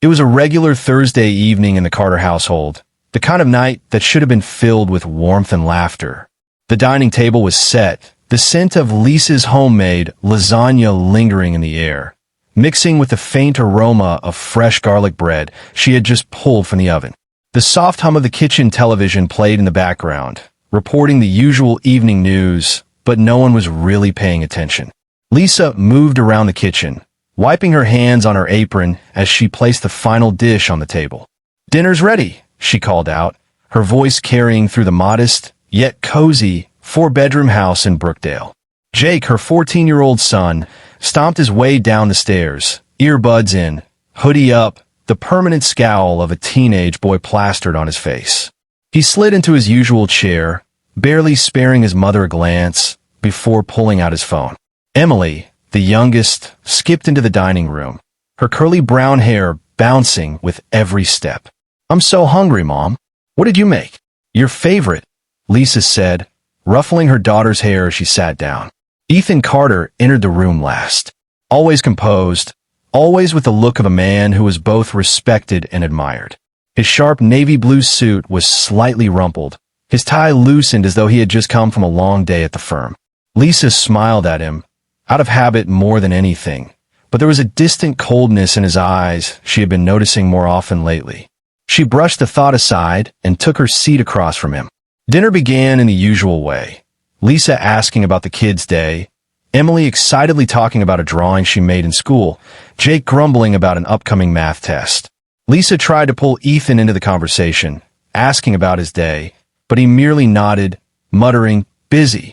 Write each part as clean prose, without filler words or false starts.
It was a regular Thursday evening in the Carter household, the kind of night that should have been filled with warmth and laughter. The dining table was set, the scent of Lisa's homemade lasagna lingering in the air, mixing with the faint aroma of fresh garlic bread she had just pulled from the oven. The soft hum of the kitchen television played in the background, reporting the usual evening news, but no one was really paying attention. Lisa moved around the kitchen, wiping her hands on her apron as she placed the final dish on the table. "Dinner's ready," she called out, her voice carrying through the modest, yet cozy, four-bedroom house in Brookdale. Jake, her 14-year-old son, stomped his way down the stairs, earbuds in, hoodie up, the permanent scowl of a teenage boy plastered on his face. He slid into his usual chair, barely sparing his mother a glance, before pulling out his phone. Emily, the youngest, skipped into the dining room, her curly brown hair bouncing with every step. "I'm so hungry, Mom. What did you make?" "Your favorite," Lisa said, ruffling her daughter's hair as she sat down. Ethan Carter entered the room last. Always composed, always with the look of a man who was both respected and admired. His sharp navy blue suit was slightly rumpled, his tie loosened as though he had just come from a long day at the firm. Lisa smiled at him, out of habit more than anything, but there was a distant coldness in his eyes she had been noticing more often lately. She brushed the thought aside and took her seat across from him. Dinner began in the usual way, Lisa asking about the kids' day, Emily excitedly talking about a drawing she made in school, Jake grumbling about an upcoming math test. Lisa tried to pull Ethan into the conversation, asking about his day, but he merely nodded, muttering, "Busy."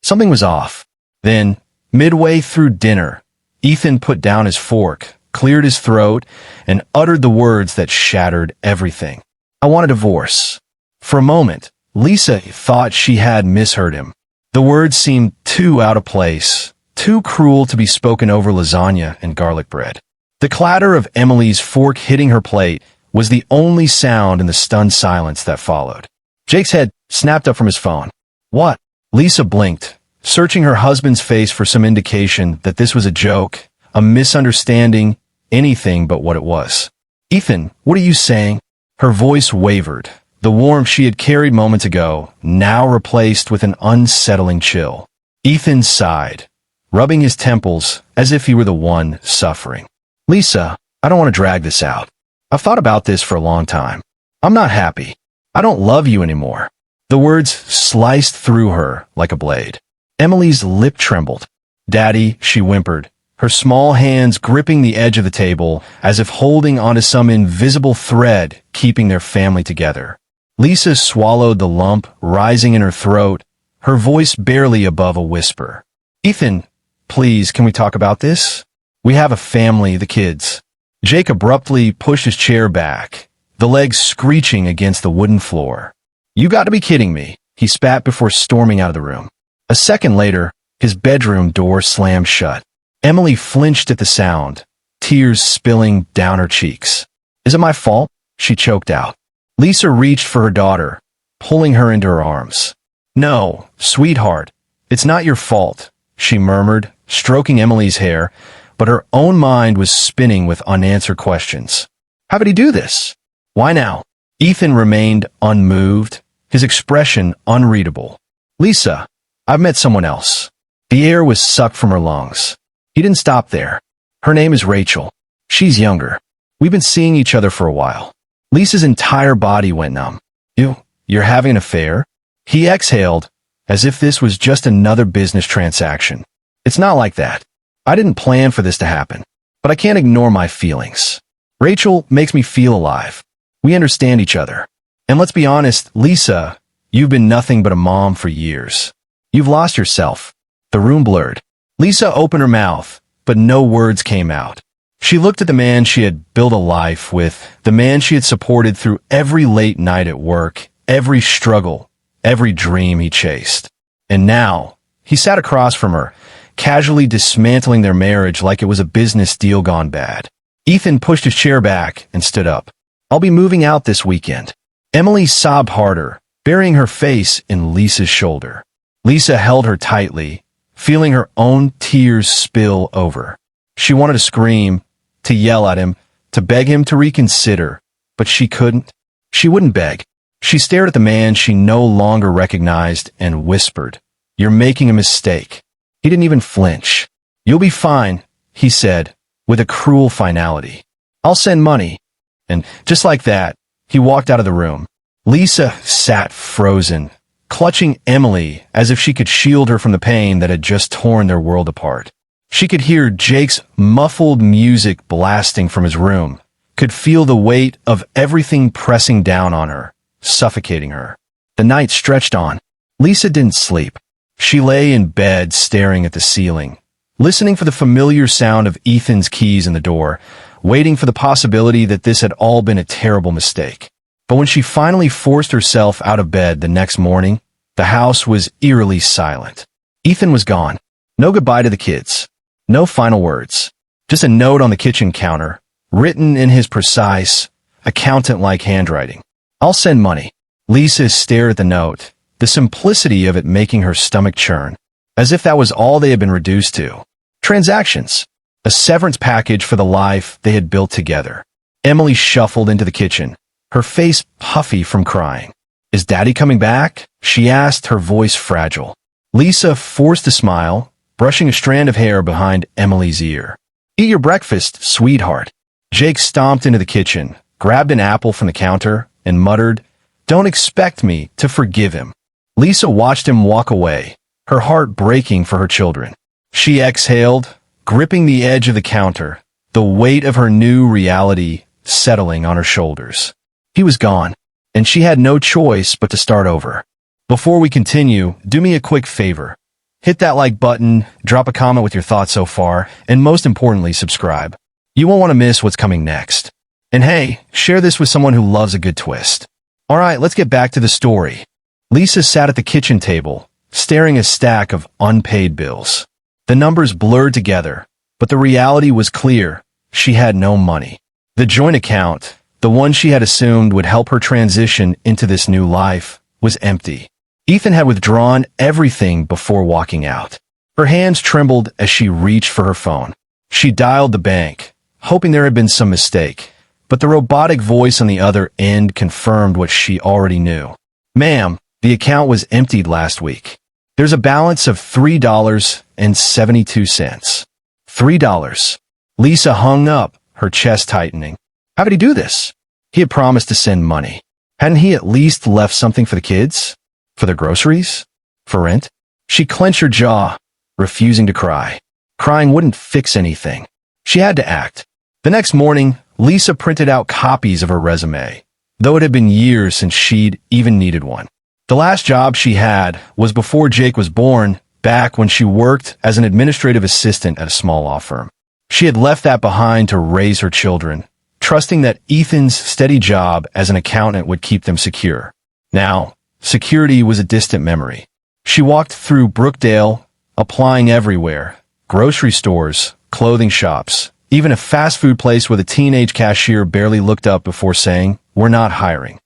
Something was off. Then, midway through dinner, Ethan put down his fork, cleared his throat, and uttered the words that shattered everything. "I want a divorce." For a moment, Lisa thought she had misheard him. The words seemed too out of place, too cruel to be spoken over lasagna and garlic bread. The clatter of Emily's fork hitting her plate was the only sound in the stunned silence that followed. Jake's head snapped up from his phone. "What?" Lisa blinked, searching her husband's face for some indication that this was a joke, a misunderstanding, anything but what it was. "Ethan, what are you saying?" Her voice wavered, the warmth she had carried moments ago, now replaced with an unsettling chill. Ethan sighed, rubbing his temples as if he were the one suffering. "Lisa, I don't want to drag this out. I've thought about this for a long time. I'm not happy. I don't love you anymore." The words sliced through her like a blade. Emily's lip trembled. "Daddy," she whimpered, her small hands gripping the edge of the table as if holding onto some invisible thread keeping their family together. Lisa swallowed the lump rising in her throat, her voice barely above a whisper. "Ethan, please, can we talk about this? We have a family, the kids." Jake abruptly pushed his chair back, the legs screeching against the wooden floor. "You got to be kidding me," he spat before storming out of the room. A second later, his bedroom door slammed shut. Emily flinched at the sound, tears spilling down her cheeks. "Is it my fault?" she choked out. Lisa reached for her daughter, pulling her into her arms. "No, sweetheart, it's not your fault," she murmured, stroking Emily's hair, but her own mind was spinning with unanswered questions. How did he do this? Why now? Ethan remained unmoved, his expression unreadable. "Lisa, I've met someone else." The air was sucked from her lungs. He didn't stop there. "Her name is Rachel. She's younger. We've been seeing each other for a while." Lisa's entire body went numb. You're having an affair?" He exhaled, as if this was just another business transaction. "It's not like that. I didn't plan for this to happen, but I can't ignore my feelings. Rachel makes me feel alive. We understand each other. And let's be honest, Lisa, you've been nothing but a mom for years. You've lost yourself." The room blurred. Lisa opened her mouth, but no words came out. She looked at the man she had built a life with, the man she had supported through every late night at work, every struggle, every dream he chased. And now, he sat across from her, casually dismantling their marriage like it was a business deal gone bad. Ethan pushed his chair back and stood up. "I'll be moving out this weekend." Emily sobbed harder, burying her face in Lisa's shoulder. Lisa held her tightly, feeling her own tears spill over. She wanted to scream, to yell at him, to beg him to reconsider, but she couldn't. She wouldn't beg. She stared at the man she no longer recognized and whispered, "You're making a mistake." He didn't even flinch. "You'll be fine," he said, with a cruel finality. "I'll send money." And just like that, he walked out of the room. Lisa sat frozen, clutching Emily as if she could shield her from the pain that had just torn their world apart. She could hear Jake's muffled music blasting from his room, could feel the weight of everything pressing down on her, suffocating her. The night stretched on. Lisa didn't sleep. She lay in bed staring at the ceiling, listening for the familiar sound of Ethan's keys in the door, waiting for the possibility that this had all been a terrible mistake. But when she finally forced herself out of bed the next morning, the house was eerily silent. Ethan was gone. No goodbye to the kids. No final words. Just a note on the kitchen counter, written in his precise, accountant-like handwriting. "I'll send money." Lisa stared at the note, the simplicity of it making her stomach churn, as if that was all they had been reduced to. Transactions. A severance package for the life they had built together. Emily shuffled into the kitchen, her face puffy from crying. "Is Daddy coming back?" she asked, her voice fragile. Lisa forced a smile, brushing a strand of hair behind Emily's ear. "Eat your breakfast, sweetheart." Jake stomped into the kitchen, grabbed an apple from the counter, and muttered, "Don't expect me to forgive him." Lisa watched him walk away, her heart breaking for her children. She exhaled, gripping the edge of the counter, the weight of her new reality settling on her shoulders. He was gone, and she had no choice but to start over. Before we continue, do me a quick favor. Hit that like button, drop a comment with your thoughts so far, and most importantly, subscribe. You won't want to miss what's coming next. And hey, share this with someone who loves a good twist. Alright, let's get back to the story. Lisa sat at the kitchen table, staring at a stack of unpaid bills. The numbers blurred together, but the reality was clear. She had no money. The joint account, the one she had assumed would help her transition into this new life, was empty. Ethan had withdrawn everything before walking out. Her hands trembled as she reached for her phone. She dialed the bank, hoping there had been some mistake, but the robotic voice on the other end confirmed what she already knew. "Ma'am, the account was emptied last week. There's a balance of $3.72. $3. Lisa hung up, her chest tightening. How did he do this? He had promised to send money. Hadn't he at least left something for the kids? For their groceries? For rent? She clenched her jaw, refusing to cry. Crying wouldn't fix anything. She had to act. The next morning, Lisa printed out copies of her resume, though it had been years since she'd even needed one. The last job she had was before Jake was born, back when she worked as an administrative assistant at a small law firm. She had left that behind to raise her children, trusting that Ethan's steady job as an accountant would keep them secure. Now, security was a distant memory. She walked through Brookdale, applying everywhere. Grocery stores, clothing shops, even a fast food place where the teenage cashier barely looked up before saying, "We're not hiring."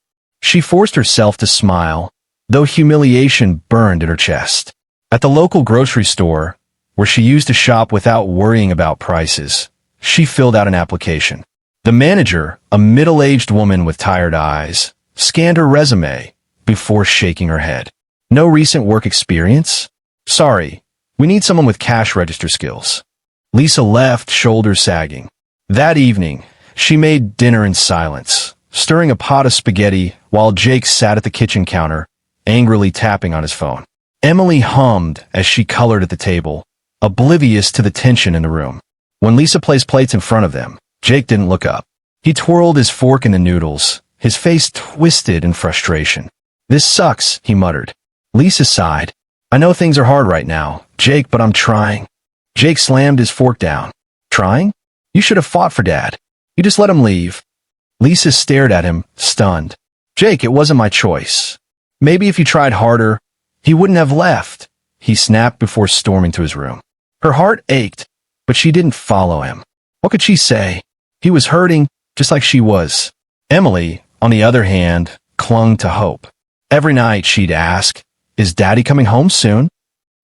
She forced herself to smile, though humiliation burned in her chest. At the local grocery store, where she used to shop without worrying about prices, she filled out an application. The manager, a middle-aged woman with tired eyes, scanned her resume before shaking her head. "No recent work experience? Sorry, we need someone with cash register skills." Lisa left, shoulders sagging. That evening, she made dinner in silence, stirring a pot of spaghetti while Jake sat at the kitchen counter, angrily tapping on his phone. Emily hummed as she colored at the table, oblivious to the tension in the room. When Lisa placed plates in front of them, Jake didn't look up. He twirled his fork in the noodles, his face twisted in frustration. "This sucks," he muttered. Lisa sighed. "I know things are hard right now, Jake, but I'm trying." Jake slammed his fork down. "Trying? You should have fought for Dad. You just let him leave." Lisa stared at him, stunned. "Jake, it wasn't my choice. Maybe if you tried harder, he wouldn't have left," he snapped before storming to his room. Her heart ached, but she didn't follow him. What could she say? He was hurting, just like she was. Emily, on the other hand, clung to hope. Every night she'd ask, "Is Daddy coming home soon?"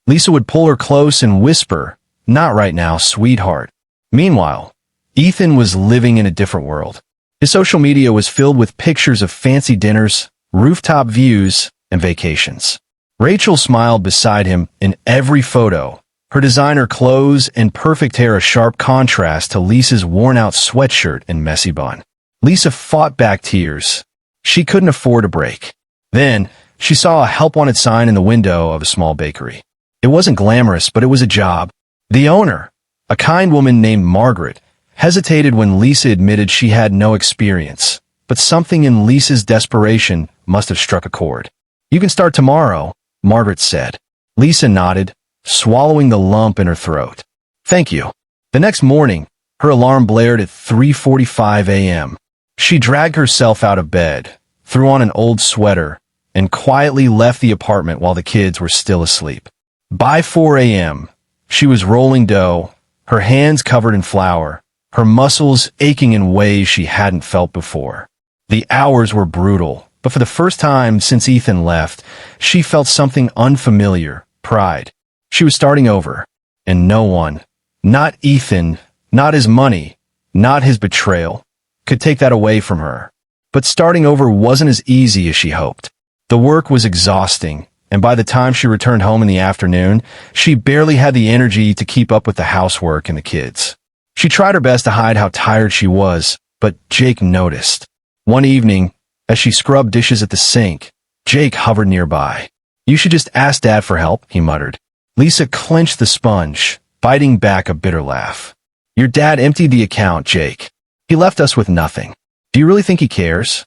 Lisa would pull her close and whisper, "Not right now, sweetheart." Meanwhile, Ethan was living in a different world. His social media was filled with pictures of fancy dinners, rooftop views, and vacations. Rachel smiled beside him in every photo, her designer clothes and perfect hair a sharp contrast to Lisa's worn-out sweatshirt and messy bun. Lisa fought back tears. She couldn't afford a break. Then, she saw a help-wanted sign in the window of a small bakery. It wasn't glamorous, but it was a job. The owner, a kind woman named Margaret, hesitated when Lisa admitted she had no experience, but something in Lisa's desperation must have struck a chord. "You can start tomorrow," Margaret said. Lisa nodded, swallowing the lump in her throat. "Thank you." The next morning, her alarm blared at 3:45 a.m. She dragged herself out of bed, threw on an old sweater, and quietly left the apartment while the kids were still asleep. By 4 a.m., she was rolling dough, her hands covered in flour, her muscles aching in ways she hadn't felt before. The hours were brutal, but for the first time since Ethan left, she felt something unfamiliar: pride. She was starting over, and no one, not Ethan, not his money, not his betrayal, could take that away from her. But starting over wasn't as easy as she hoped. The work was exhausting, and by the time she returned home in the afternoon, she barely had the energy to keep up with the housework and the kids. She tried her best to hide how tired she was, but Jake noticed. One evening, as she scrubbed dishes at the sink, Jake hovered nearby. "You should just ask Dad for help," he muttered. Lisa clenched the sponge, biting back a bitter laugh. "Your dad emptied the account, Jake. He left us with nothing. Do you really think he cares?"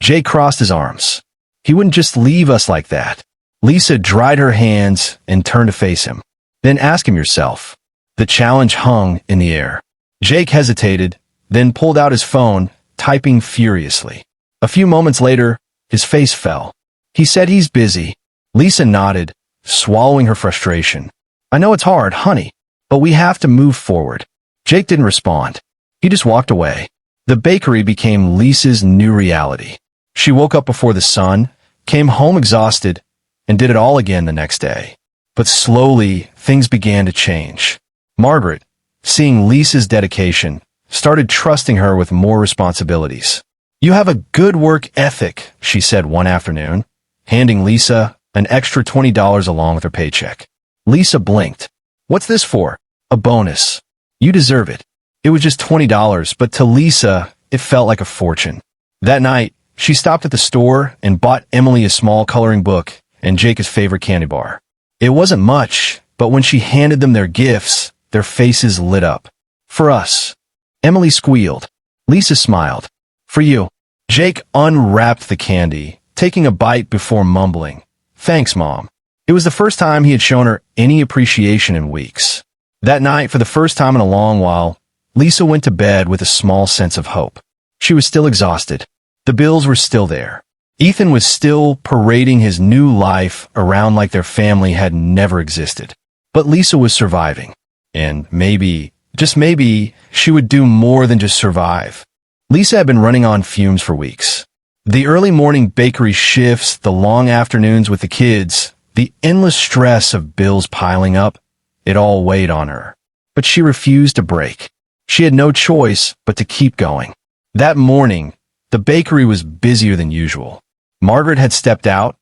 Jake crossed his arms. "He wouldn't just leave us like that." Lisa dried her hands and turned to face him. "Then ask him yourself." The challenge hung in the air. Jake hesitated, then pulled out his phone, typing furiously. A few moments later, his face fell. "He said he's busy." Lisa nodded, swallowing her frustration. "I know it's hard, honey, but we have to move forward." Jake didn't respond. He just walked away. The bakery became Lisa's new reality. She woke up before the sun, came home exhausted, and did it all again the next day. But slowly, things began to change. Margaret, seeing Lisa's dedication, started trusting her with more responsibilities. "You have a good work ethic," she said one afternoon, handing Lisa an extra $20 along with her paycheck. Lisa blinked. "What's this for?" "A bonus. You deserve it." It was just $20, but to Lisa, it felt like a fortune. That night, she stopped at the store and bought Emily a small coloring book and Jake his favorite candy bar. It wasn't much, but when she handed them their gifts, their faces lit up. "For us." Emily squealed. Lisa smiled. "For you." Jake unwrapped the candy, taking a bite before mumbling, "Thanks, Mom." It was the first time he had shown her any appreciation in weeks. That night, for the first time in a long while, Lisa went to bed with a small sense of hope. She was still exhausted. The bills were still there. Ethan was still parading his new life around like their family had never existed. But Lisa was surviving. And maybe, just maybe, she would do more than just survive. Lisa had been running on fumes for weeks. The early morning bakery shifts, the long afternoons with the kids, the endless stress of bills piling up, it all weighed on her. But she refused to break. She had no choice but to keep going. That morning, the bakery was busier than usual. Margaret had stepped out,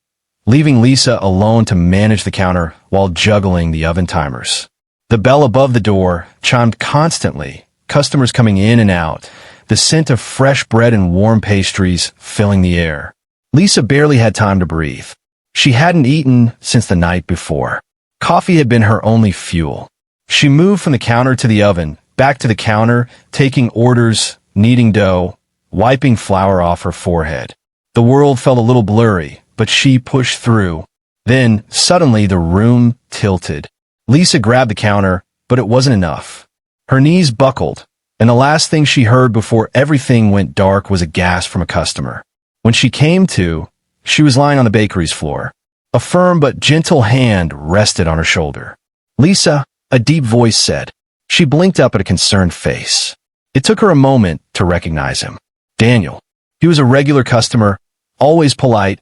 leaving Lisa alone to manage the counter while juggling the oven timers. The bell above the door chimed constantly, customers coming in and out, the scent of fresh bread and warm pastries filling the air. Lisa barely had time to breathe. She hadn't eaten since the night before. Coffee had been her only fuel. She moved from the counter to the oven, back to the counter, taking orders, kneading dough, wiping flour off her forehead. The world felt a little blurry, but she pushed through. Then, suddenly, the room tilted. Lisa grabbed the counter, but it wasn't enough. Her knees buckled, and the last thing she heard before everything went dark was a gasp from a customer. When she came to, she was lying on the bakery's floor. A firm but gentle hand rested on her shoulder. "Lisa," a deep voice said. She blinked up at a concerned face. It took her a moment to recognize him. Daniel. He was a regular customer, always polite,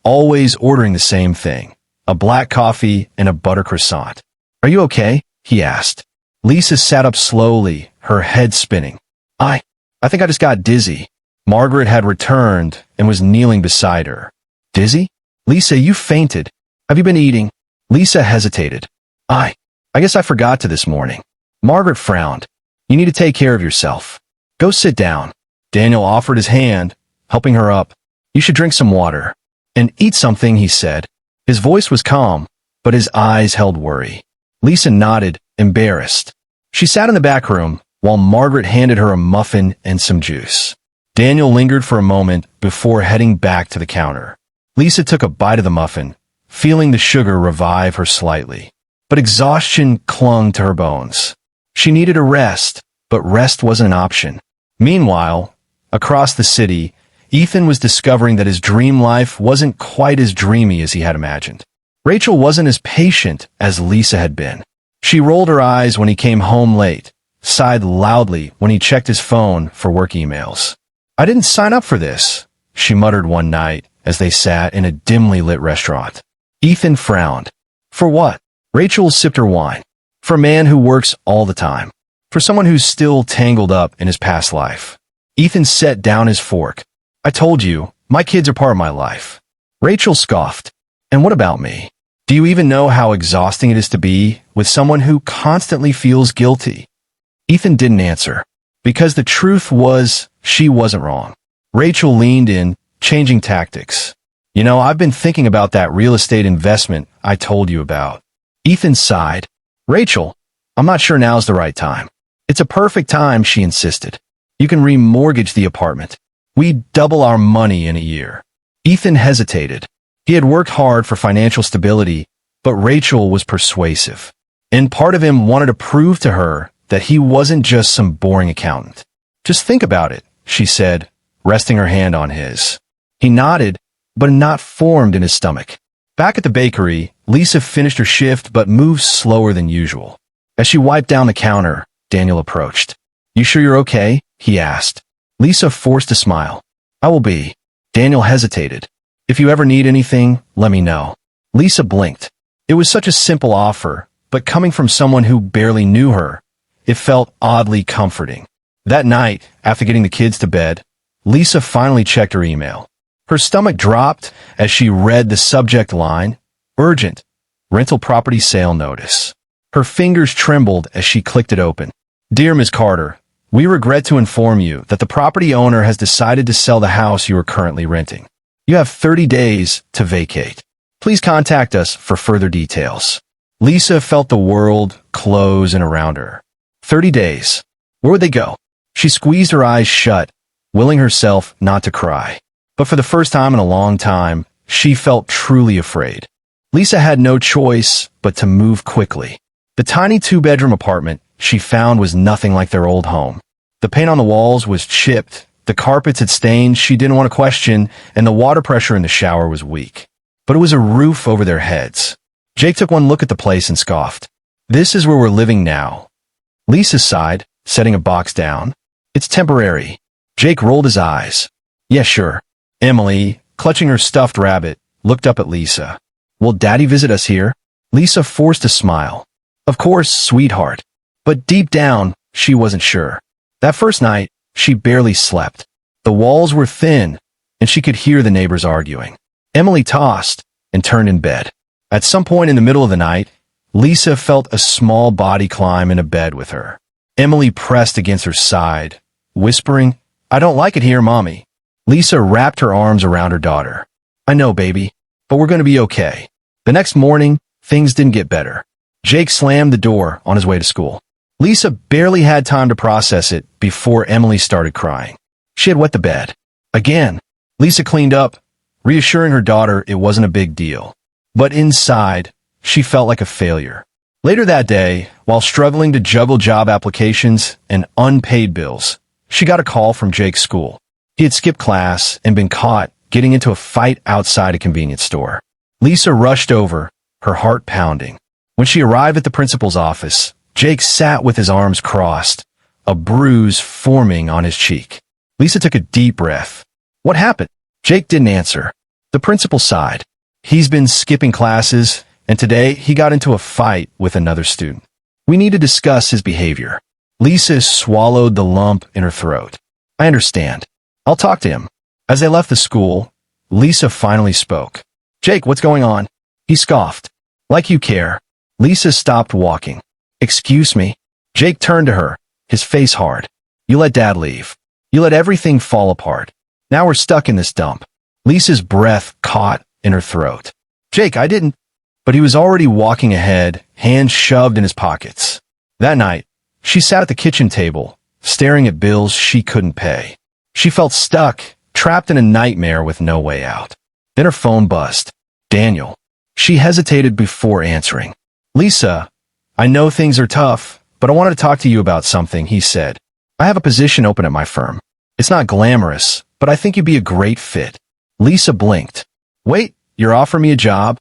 always ordering the same thing, a black coffee and a butter croissant. "Are you okay?" he asked. Lisa sat up slowly, her head spinning. I think I just got dizzy. Margaret had returned and was kneeling beside her. Dizzy? Lisa, you fainted. Have you been eating? Lisa hesitated. I guess I forgot to this morning. Margaret frowned. You need to take care of yourself. Go sit down. Daniel offered his hand, helping her up. You should drink some water. And eat something, he said. His voice was calm, but his eyes held worry. Lisa nodded, embarrassed. She sat in the back room, while Margaret handed her a muffin and some juice. Daniel lingered for a moment before heading back to the counter. Lisa took a bite of the muffin, feeling the sugar revive her slightly. But exhaustion clung to her bones. She needed a rest, but rest wasn't an option. Meanwhile, across the city, Ethan was discovering that his dream life wasn't quite as dreamy as he had imagined. Rachel wasn't as patient as Lisa had been. She rolled her eyes when he came home late, sighed loudly when he checked his phone for work emails. I didn't sign up for this, she muttered one night as they sat in a dimly lit restaurant. Ethan frowned. For what? Rachel sipped her wine. For a man who works all the time. For someone who's still tangled up in his past life. Ethan set down his fork. I told you, my kids are part of my life. Rachel scoffed. And what about me? Do you even know how exhausting it is to be with someone who constantly feels guilty? Ethan didn't answer. Because the truth was, she wasn't wrong. Rachel leaned in, changing tactics. You know, I've been thinking about that real estate investment I told you about. Ethan sighed. Rachel, I'm not sure now's the right time. It's a perfect time, she insisted. You can remortgage the apartment. We'd double our money in a year. Ethan hesitated. He had worked hard for financial stability, but Rachel was persuasive. And part of him wanted to prove to her that he wasn't just some boring accountant. Just think about it, she said, resting her hand on his. He nodded, but a knot formed in his stomach. Back at the bakery, Lisa finished her shift but moved slower than usual. As she wiped down the counter, Daniel approached. You sure you're okay? He asked. Lisa forced a smile. I will be. Daniel hesitated. If you ever need anything, let me know. Lisa blinked. It was such a simple offer, but coming from someone who barely knew her, it felt oddly comforting. That night, after getting the kids to bed, Lisa finally checked her email. Her stomach dropped as she read the subject line, Urgent, Rental Property Sale Notice. Her fingers trembled as she clicked it open. Dear Ms. Carter, we regret to inform you that the property owner has decided to sell the house you are currently renting. You have 30 days to vacate. Please contact us for further details. Lisa felt the world close in around her. 30 days. Where would they go? She squeezed her eyes shut, willing herself not to cry. But for the first time in a long time, she felt truly afraid. Lisa had no choice but to move quickly. The tiny two-bedroom apartment she found was nothing like their old home. The paint on the walls was chipped, the carpets had stains she didn't want to question, and the water pressure in the shower was weak. But it was a roof over their heads. Jake took one look at the place and scoffed. This is where we're living now. Lisa sighed, setting a box down. It's temporary. Jake rolled his eyes. Yeah, sure. Emily, clutching her stuffed rabbit, looked up at Lisa. Will Daddy visit us here? Lisa forced a smile. Of course, sweetheart. But deep down, she wasn't sure. That first night, she barely slept. The walls were thin, and she could hear the neighbors arguing. Emily tossed and turned in bed. At some point in the middle of the night, Lisa felt a small body climb into bed with her. Emily pressed against her side, whispering, I don't like it here, Mommy. Lisa wrapped her arms around her daughter. I know, baby, but we're going to be okay. The next morning, things didn't get better. Jake slammed the door on his way to school. Lisa barely had time to process it before Emily started crying. She had wet the bed. Again. Lisa cleaned up, reassuring her daughter it wasn't a big deal. But inside, she felt like a failure. Later that day, while struggling to juggle job applications and unpaid bills, she got a call from Jake's school. He had skipped class and been caught getting into a fight outside a convenience store. Lisa rushed over, her heart pounding. When she arrived at the principal's office, Jake sat with his arms crossed, a bruise forming on his cheek. Lisa took a deep breath. What happened? Jake didn't answer. The principal sighed. He's been skipping classes, and today he got into a fight with another student. We need to discuss his behavior. Lisa swallowed the lump in her throat. I understand. I'll talk to him. As they left the school, Lisa finally spoke. Jake, what's going on? He scoffed. Like you care. Lisa stopped walking. Excuse me? Jake turned to her, his face hard. You let Dad leave. You let everything fall apart. Now we're stuck in this dump. Lisa's breath caught in her throat. Jake, I didn't. But he was already walking ahead, hands shoved in his pockets. That night, she sat at the kitchen table, staring at bills she couldn't pay. She felt stuck, trapped in a nightmare with no way out. Then her phone buzzed. Daniel. She hesitated before answering. Lisa, I know things are tough, but I wanted to talk to you about something, he said. I have a position open at my firm. It's not glamorous, but I think you'd be a great fit. Lisa blinked. Wait, you're offering me a job?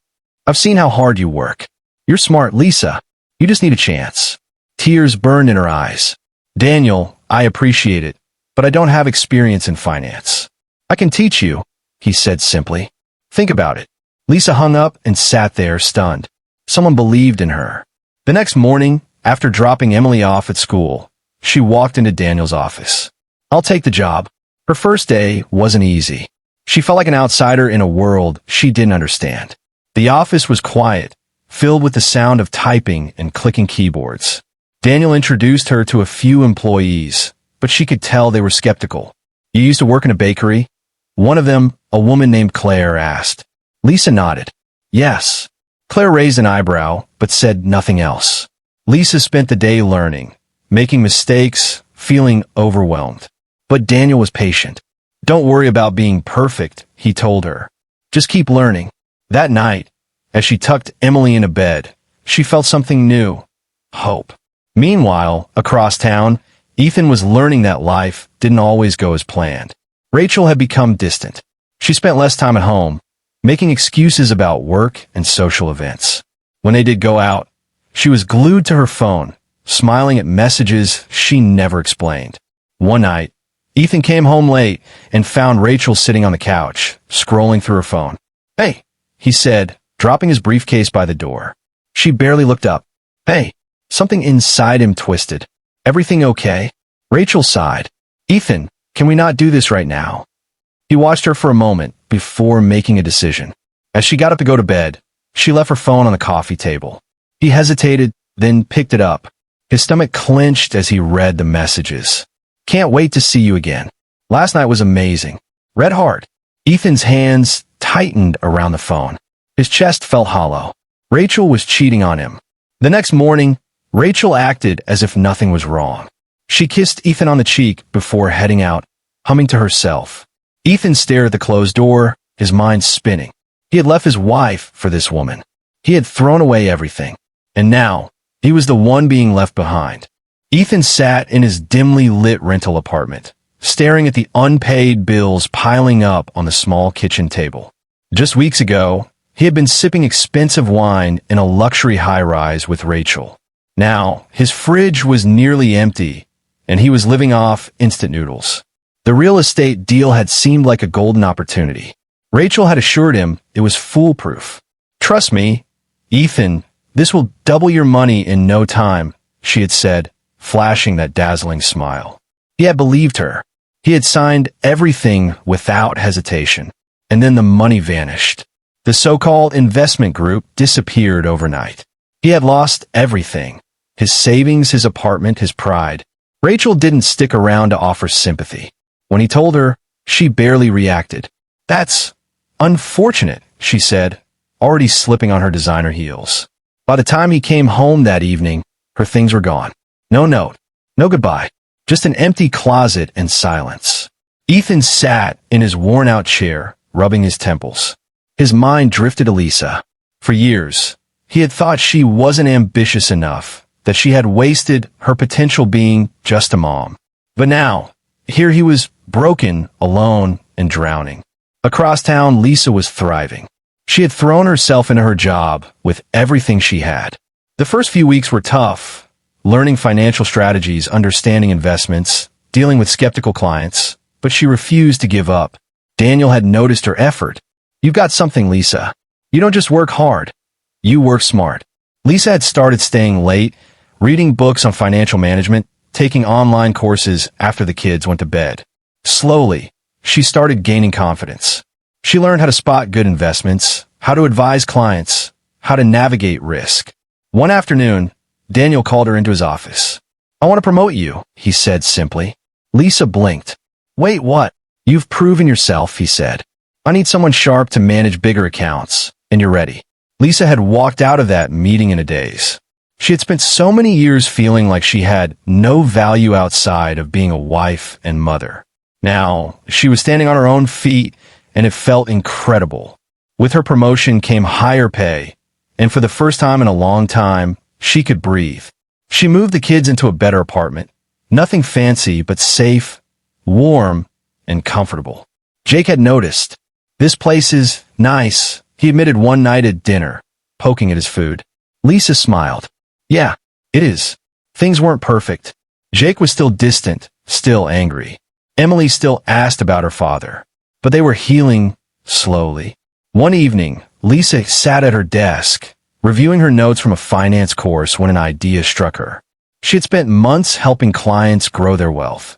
I've seen how hard you work. You're smart, Lisa. You just need a chance. Tears burned in her eyes. Daniel, I appreciate it, but I don't have experience in finance. I can teach you, he said simply. Think about it. Lisa hung up and sat there stunned. Someone believed in her. The next morning, after dropping Emily off at school, she walked into Daniel's office. I'll take the job. Her first day wasn't easy. She felt like an outsider in a world she didn't understand. The office was quiet, filled with the sound of typing and clicking keyboards. Daniel introduced her to a few employees, but she could tell they were skeptical. You used to work in a bakery? One of them, a woman named Claire, asked. Lisa nodded. Yes. Claire raised an eyebrow, but said nothing else. Lisa spent the day learning, making mistakes, feeling overwhelmed. But Daniel was patient. Don't worry about being perfect, he told her. Just keep learning. That night, as she tucked Emily into bed, she felt something new. Hope. Meanwhile, across town, Ethan was learning that life didn't always go as planned. Rachel had become distant. She spent less time at home, making excuses about work and social events. When they did go out, she was glued to her phone, smiling at messages she never explained. One night, Ethan came home late and found Rachel sitting on the couch, scrolling through her phone. Hey, he said, dropping his briefcase by the door. She barely looked up. Hey, something inside him twisted. Everything okay? Rachel sighed. Ethan, can we not do this right now? He watched her for a moment before making a decision. As she got up to go to bed, she left her phone on the coffee table. He hesitated, then picked it up. His stomach clenched as he read the messages. Can't wait to see you again. Last night was amazing. Read hard. Ethan's hands tightened around the phone. His chest felt hollow. Rachel was cheating on him. The next morning, Rachel acted as if nothing was wrong. She kissed Ethan on the cheek before heading out, humming to herself. Ethan stared at the closed door, his mind spinning. He had left his wife for this woman. He had thrown away everything. And now, he was the one being left behind. Ethan sat in his dimly lit rental apartment, staring at the unpaid bills piling up on the small kitchen table. Just weeks ago, he had been sipping expensive wine in a luxury high-rise with Rachel. Now, his fridge was nearly empty, and he was living off instant noodles. The real estate deal had seemed like a golden opportunity. Rachel had assured him it was foolproof. Trust me, Ethan, this will double your money in no time, she had said, flashing that dazzling smile. He had believed her. He had signed everything without hesitation, and then the money vanished. The so-called investment group disappeared overnight. He had lost everything. His savings, his apartment, his pride. Rachel didn't stick around to offer sympathy. When he told her, she barely reacted. That's unfortunate, she said, already slipping on her designer heels. By the time he came home that evening, her things were gone. No note, no goodbye, just an empty closet and silence. Ethan sat in his worn-out chair, rubbing his temples. His mind drifted to Lisa. For years, he had thought she wasn't ambitious enough, that she had wasted her potential being just a mom. But now, here he was broken, alone, and drowning. Across town, Lisa was thriving. She had thrown herself into her job with everything she had. The first few weeks were tough, learning financial strategies, understanding investments, dealing with skeptical clients, but she refused to give up. Daniel had noticed her effort. You've got something, Lisa. You don't just work hard. You work smart. Lisa had started staying late, reading books on financial management, taking online courses after the kids went to bed. Slowly, she started gaining confidence. She learned how to spot good investments, how to advise clients, how to navigate risk. One afternoon, Daniel called her into his office. "I want to promote you," he said simply. Lisa blinked. "Wait, what?" "You've proven yourself," he said. "I need someone sharp to manage bigger accounts, and you're ready." Lisa had walked out of that meeting in a daze. She had spent so many years feeling like she had no value outside of being a wife and mother. Now, she was standing on her own feet, and it felt incredible. With her promotion came higher pay, and for the first time in a long time, she could breathe. She moved the kids into a better apartment. Nothing fancy, but safe, warm, and comfortable. Jake had noticed. "This place is nice," he admitted one night at dinner, poking at his food. Lisa smiled. "Yeah, it is." Things weren't perfect. Jake was still distant, still angry. Emily still asked about her father, but they were healing slowly. One evening, Lisa sat at her desk, reviewing her notes from a finance course when an idea struck her. She had spent months helping clients grow their wealth.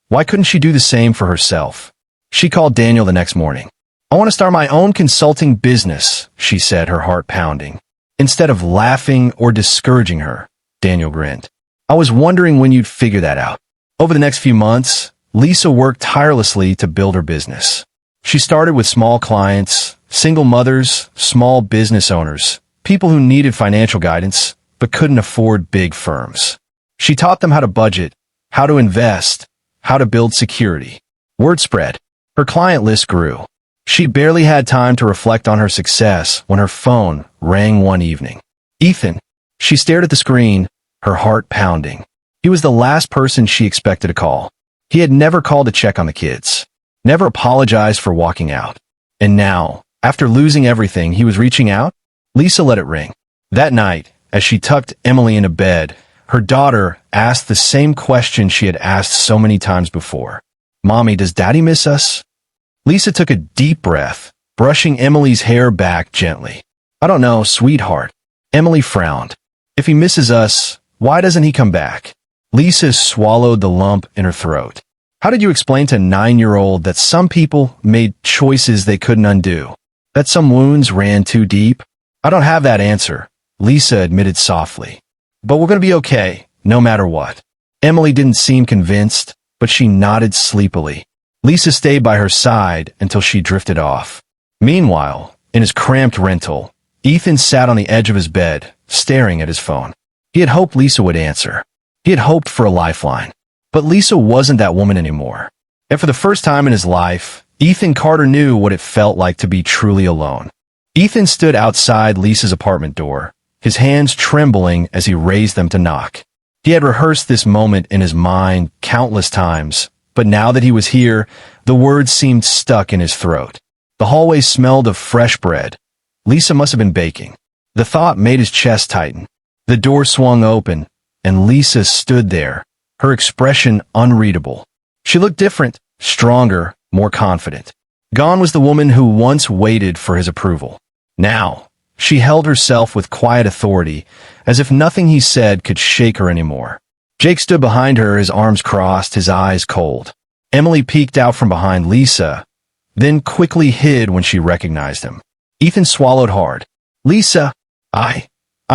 Why couldn't she do the same for herself? She called Daniel the next morning. "I want to start my own consulting business," she said, her heart pounding. Instead of laughing or discouraging her, Daniel grinned. "I was wondering when you'd figure that out." Over the next few months, Lisa worked tirelessly to build her business. She started with small clients, single mothers, small business owners, people who needed financial guidance but couldn't afford big firms. She taught them how to budget, how to invest, how to build security. Word spread. Her client list grew. She barely had time to reflect on her success when her phone rang one evening. Ethan. She stared at the screen, her heart pounding. He was the last person she expected to call. He had never called to check on the kids, never apologized for walking out. And now, after losing everything, he was reaching out? Lisa let it ring. That night, as she tucked Emily into bed, her daughter asked the same question she had asked so many times before. "Mommy, does Daddy miss us?" Lisa took a deep breath, brushing Emily's hair back gently. "I don't know, sweetheart." Emily frowned. "If he misses us, why doesn't he come back?" Lisa swallowed the lump in her throat. How did you explain to a 9-year-old that some people made choices they couldn't undo? That some wounds ran too deep? "I don't have that answer," Lisa admitted softly. "But we're going to be okay, no matter what." Emily didn't seem convinced, but she nodded sleepily. Lisa stayed by her side until she drifted off. Meanwhile, in his cramped rental, Ethan sat on the edge of his bed, staring at his phone. He had hoped Lisa would answer. He had hoped for a lifeline. But Lisa wasn't that woman anymore. And for the first time in his life, Ethan Carter knew what it felt like to be truly alone. Ethan stood outside Lisa's apartment door, his hands trembling as he raised them to knock. He had rehearsed this moment in his mind countless times, but now that he was here, the words seemed stuck in his throat. The hallway smelled of fresh bread. Lisa must have been baking. The thought made his chest tighten. The door swung open, and Lisa stood there, her expression unreadable. She looked different, stronger, more confident. Gone was the woman who once waited for his approval. Now, she held herself with quiet authority, as if nothing he said could shake her anymore. Jake stood behind her, his arms crossed, his eyes cold. Emily peeked out from behind Lisa, then quickly hid when she recognized him. Ethan swallowed hard. "Lisa, I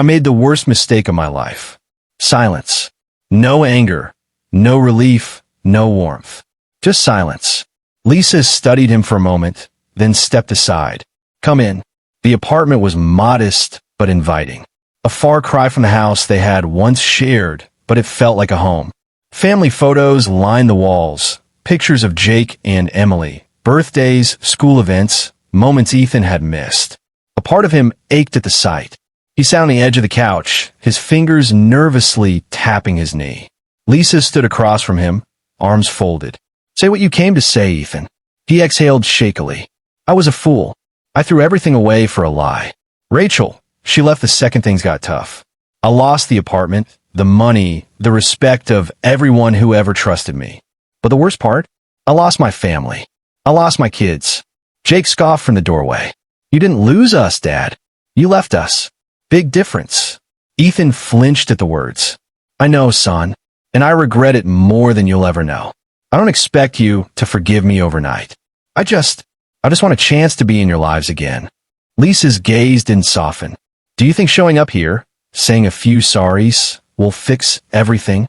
made the worst mistake of my life." Silence. No anger, no relief, no warmth. Just silence. Lisa studied him for a moment, then stepped aside. "Come in." The apartment was modest but inviting. A far cry from the house they had once shared, but it felt like a home. Family photos lined the walls, pictures of Jake and Emily, birthdays, school events, moments Ethan had missed. A part of him ached at the sight. He sat on the edge of the couch, his fingers nervously tapping his knee. Lisa stood across from him, arms folded. "Say what you came to say, Ethan." He exhaled shakily. "I was a fool. I threw everything away for a lie. Rachel, she left the second things got tough. I lost the apartment, the money, the respect of everyone who ever trusted me. But the worst part? I lost my family. I lost my kids." Jake scoffed from the doorway. "You didn't lose us, Dad. You left us. Big difference." Ethan flinched at the words. "I know, son. and I regret it more than you'll ever know. I don't expect you to forgive me overnight. I just want a chance to be in your lives again." Lisa's gaze didn't soften. "Do you think showing up here, saying a few sorries, will fix everything?"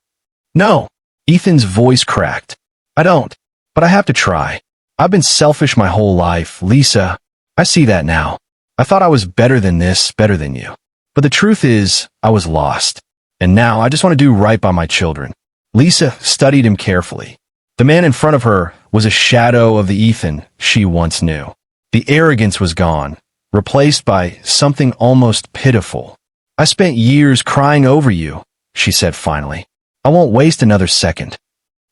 "No." Ethan's voice cracked. "I don't, but I have to try. I've been selfish my whole life, Lisa. I see that now. I thought I was better than this, better than you. But the truth is, I was lost. And now I just want to do right by my children." Lisa studied him carefully. The man in front of her was a shadow of the Ethan she once knew. The arrogance was gone, replaced by something almost pitiful. "I spent years crying over you," she said finally. "I won't waste another second."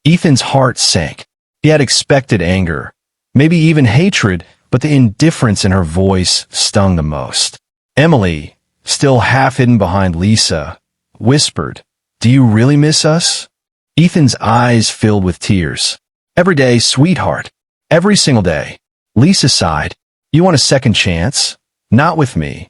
Ethan's heart sank. He had expected anger, maybe even hatred, but the indifference in her voice stung the most. Emily, still half hidden behind Lisa, whispered, "Do you really miss us?" Ethan's eyes filled with tears. "Every day, sweetheart. Every single day." Lisa sighed. "You want a second chance? Not with me,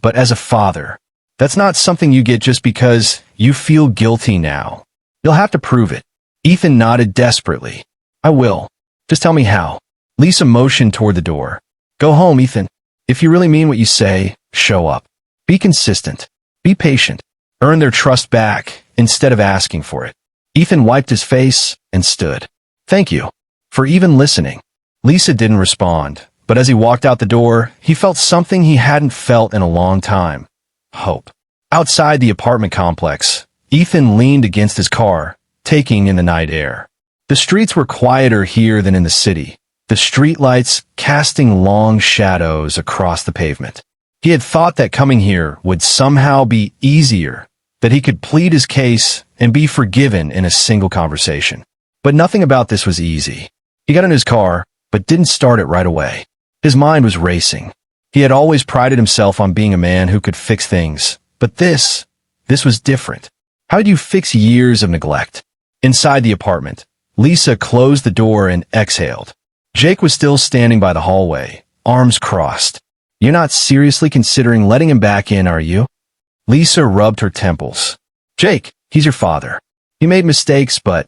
but as a father. That's not something you get just because you feel guilty now. You'll have to prove it." Ethan nodded desperately. "I will. Just tell me how." Lisa motioned toward the door. "Go home, Ethan. If you really mean what you say, show up. Be consistent. Be patient. Earn their trust back instead of asking for it." Ethan wiped his face and stood. "Thank you for even listening." Lisa didn't respond, but as he walked out the door, he felt something he hadn't felt in a long time. Hope. Outside the apartment complex, Ethan leaned against his car, taking in the night air. The streets were quieter here than in the city, the streetlights casting long shadows across the pavement. He had thought that coming here would somehow be easier, that he could plead his case and be forgiven in a single conversation. But nothing about this was easy. He got in his car, but didn't start it right away. His mind was racing. He had always prided himself on being a man who could fix things, but this was different. How did you fix years of neglect? Inside the apartment, Lisa closed the door and exhaled. Jake was still standing by the hallway, arms crossed. "You're not seriously considering letting him back in, are you?" Lisa rubbed her temples. "Jake, he's your father. He made mistakes, but..."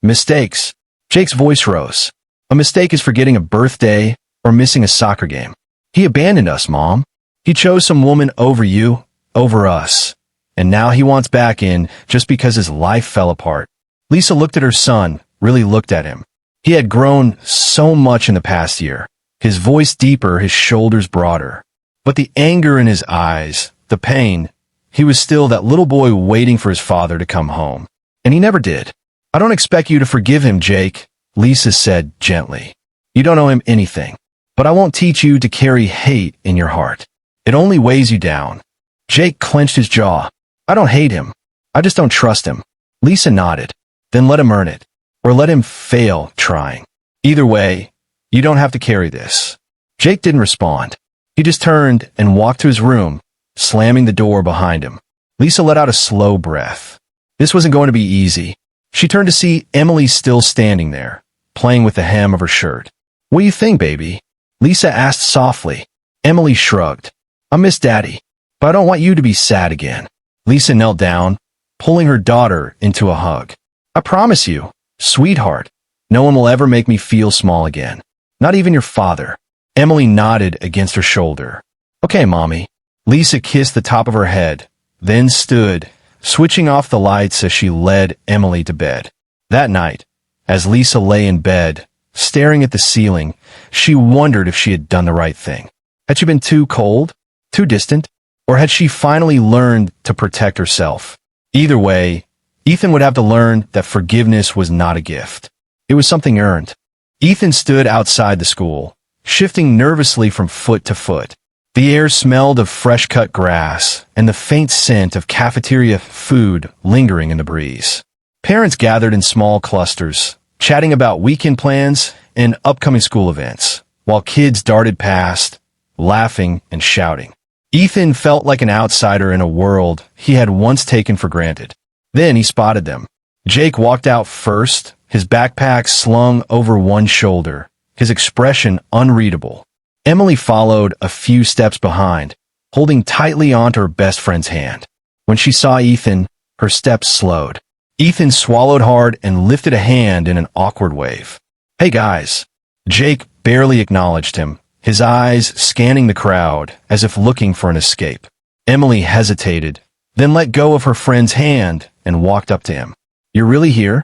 "Mistakes?" Jake's voice rose. "A mistake is forgetting a birthday or missing a soccer game. He abandoned us, Mom. He chose some woman over you, over us. And now he wants back in just because his life fell apart." Lisa looked at her son, really looked at him. He had grown so much in the past year. His voice deeper, his shoulders broader. But the anger in his eyes, the pain, he was still that little boy waiting for his father to come home. And he never did. "I don't expect you to forgive him, Jake," Lisa said gently. "You don't owe him anything. But I won't teach you to carry hate in your heart. It only weighs you down." Jake clenched his jaw. "I don't hate him. I just don't trust him." Lisa nodded. "Then let him earn it. Or let him fail trying. Either way, you don't have to carry this." Jake didn't respond. He just turned and walked to his room, slamming the door behind him. Lisa let out a slow breath. This wasn't going to be easy. She turned to see Emily still standing there, playing with the hem of her shirt. "What do you think, baby?" Lisa asked softly. Emily shrugged. "I miss Daddy, but I don't want you to be sad again." Lisa knelt down, pulling her daughter into a hug. "I promise you, sweetheart, no one will ever make me feel small again. Not even your father." Emily nodded against her shoulder. "Okay, Mommy." Lisa kissed the top of her head, then stood, switching off the lights as she led Emily to bed. That night, as Lisa lay in bed, staring at the ceiling, she wondered if she had done the right thing. Had she been too cold, too distant, or had she finally learned to protect herself? Either way, Ethan would have to learn that forgiveness was not a gift. It was something earned. Ethan stood outside the school, shifting nervously from foot to foot. The air smelled of fresh-cut grass and the faint scent of cafeteria food lingering in the breeze. Parents gathered in small clusters, chatting about weekend plans and upcoming school events, while kids darted past, laughing and shouting. Ethan felt like an outsider in a world he had once taken for granted. Then he spotted them. Jake walked out first, his backpack slung over one shoulder, his expression unreadable. Emily followed a few steps behind, holding tightly onto her best friend's hand. When she saw Ethan, her steps slowed. Ethan swallowed hard and lifted a hand in an awkward wave. "Hey guys." Jake barely acknowledged him, his eyes scanning the crowd as if looking for an escape. Emily hesitated, then let go of her friend's hand and walked up to him. "You're really here?"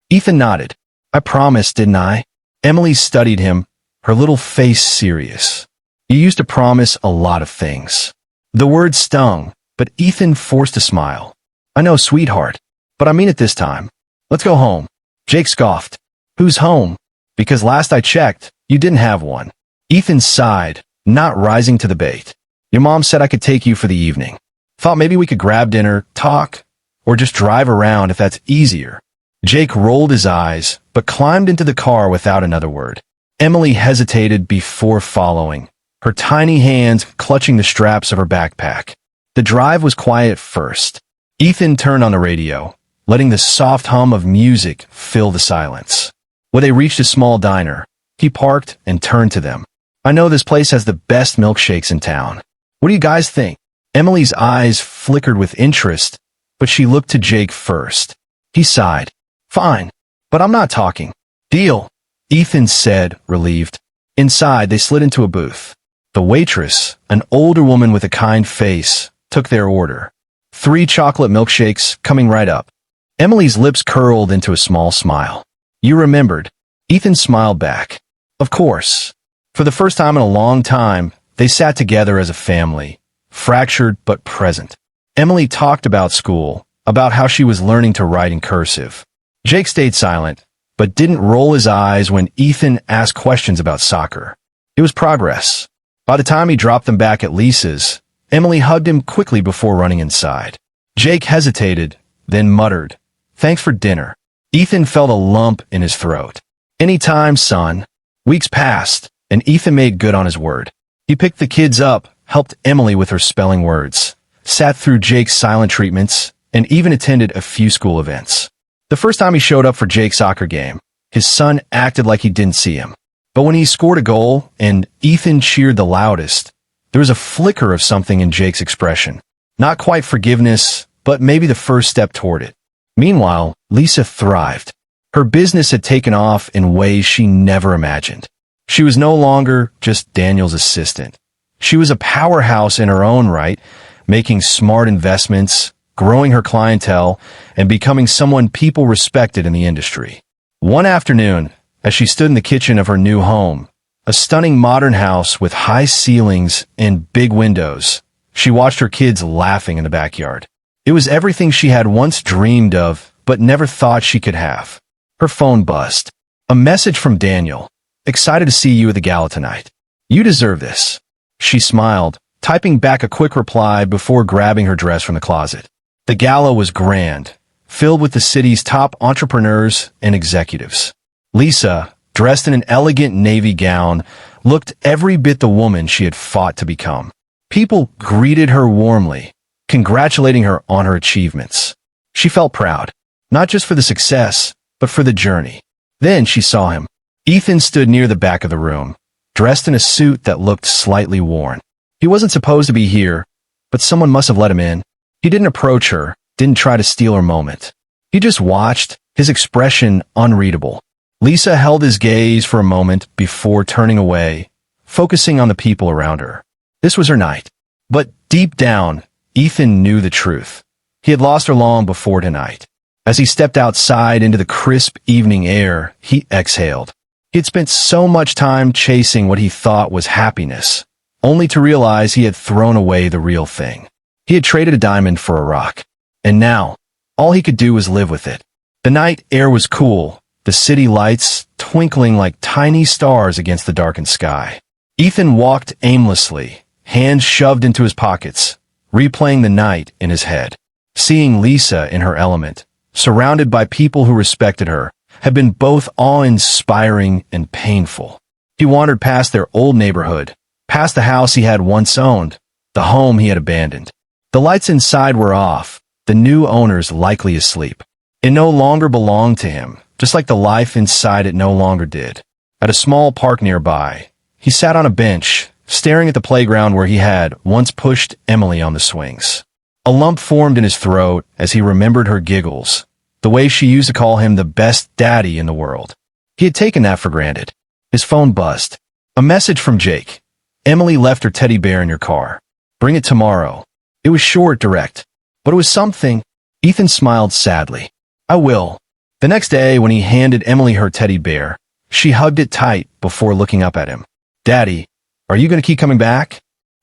Ethan nodded. "I promised, didn't I?" Emily studied him, her little face serious. "You used to promise a lot of things." The word stung, but Ethan forced a smile. "I know, sweetheart, but I mean it this time. Let's go home." Jake scoffed. "Who's home? Because last I checked, you didn't have one." Ethan sighed, not rising to the bait. "Your mom said I could take you for the evening. Thought maybe we could grab dinner, talk, or just drive around if that's easier." Jake rolled his eyes, but climbed into the car without another word. Emily hesitated before following, her tiny hands clutching the straps of her backpack. The drive was quiet at first. Ethan turned on the radio, letting the soft hum of music fill the silence. When they reached a small diner, he parked and turned to them. "I know this place has the best milkshakes in town. What do you guys think?" Emily's eyes flickered with interest, but she looked to Jake first. He sighed. "Fine, but I'm not talking." "Deal," Ethan said, relieved. Inside, they slid into a booth. The waitress, an older woman with a kind face, took their order. 3 chocolate milkshakes coming right up. Emily's lips curled into a small smile. "You remembered." Ethan smiled back. "Of course." For the first time in a long time, they sat together as a family, fractured but present. Emily talked about school, about how she was learning to write in cursive. Jake stayed silent, but didn't roll his eyes when Ethan asked questions about soccer. It was progress. By the time he dropped them back at Lisa's, Emily hugged him quickly before running inside. Jake hesitated, then muttered, "Thanks for dinner." Ethan felt a lump in his throat. "Anytime, son." Weeks passed, and Ethan made good on his word. He picked the kids up, helped Emily with her spelling words, sat through Jake's silent treatments, and even attended a few school events. The first time he showed up for Jake's soccer game, his son acted like he didn't see him. But when he scored a goal and Ethan cheered the loudest, there was a flicker of something in Jake's expression. Not quite forgiveness, but maybe the first step toward it. Meanwhile, Lisa thrived. Her business had taken off in ways she never imagined. She was no longer just Daniel's assistant. She was a powerhouse in her own right, making smart investments, growing her clientele, and becoming someone people respected in the industry. One afternoon, as she stood in the kitchen of her new home, a stunning modern house with high ceilings and big windows, she watched her kids laughing in the backyard. It was everything she had once dreamed of, but never thought she could have. Her phone buzzed. A message from Daniel. "Excited to see you at the gala tonight. You deserve this." She smiled, typing back a quick reply before grabbing her dress from the closet. The gala was grand, filled with the city's top entrepreneurs and executives. Lisa, dressed in an elegant navy gown, looked every bit the woman she had fought to become. People greeted her warmly, congratulating her on her achievements. She felt proud, not just for the success, but for the journey. Then she saw him. Ethan stood near the back of the room, dressed in a suit that looked slightly worn. He wasn't supposed to be here, but someone must have let him in. He didn't approach her, didn't try to steal her moment. He just watched, his expression unreadable. Lisa held his gaze for a moment before turning away, focusing on the people around her. This was her night. But deep down, Ethan knew the truth. He had lost her long before tonight. As he stepped outside into the crisp evening air, he exhaled. He had spent so much time chasing what he thought was happiness, only to realize he had thrown away the real thing. He had traded a diamond for a rock, and now, all he could do was live with it. The night air was cool, the city lights twinkling like tiny stars against the darkened sky. Ethan walked aimlessly, hands shoved into his pockets, replaying the night in his head. Seeing Lisa in her element, surrounded by people who respected her, had been both awe-inspiring and painful. He wandered past their old neighborhood, past the house he had once owned, the home he had abandoned. The lights inside were off, the new owners likely asleep. It no longer belonged to him, just like the life inside it no longer did. At a small park nearby, he sat on a bench, staring at the playground where he had once pushed Emily on the swings. A lump formed in his throat as he remembered her giggles, the way she used to call him the best daddy in the world. He had taken that for granted. His phone buzzed. A message from Jake. Emily left her teddy bear in your car. Bring it tomorrow. It was short, direct, but it was something. Ethan smiled sadly. I will. The next day, when he handed Emily her teddy bear, she hugged it tight before looking up at him. Daddy, are you going to keep coming back?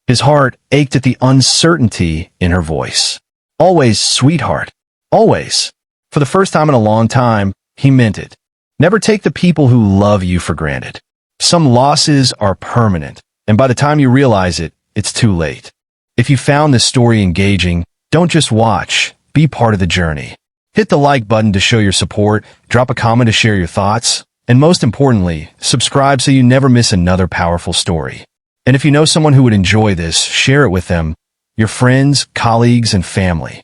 His heart ached at the uncertainty in her voice. Always, sweetheart. Always. For the first time in a long time, he meant it. Never take the people who love you for granted. Some losses are permanent, and by the time you realize it, it's too late. If you found this story engaging, don't just watch, be part of the journey. Hit the like button to show your support, drop a comment to share your thoughts, and most importantly, subscribe so you never miss another powerful story. And if you know someone who would enjoy this, share it with them, your friends, colleagues, and family.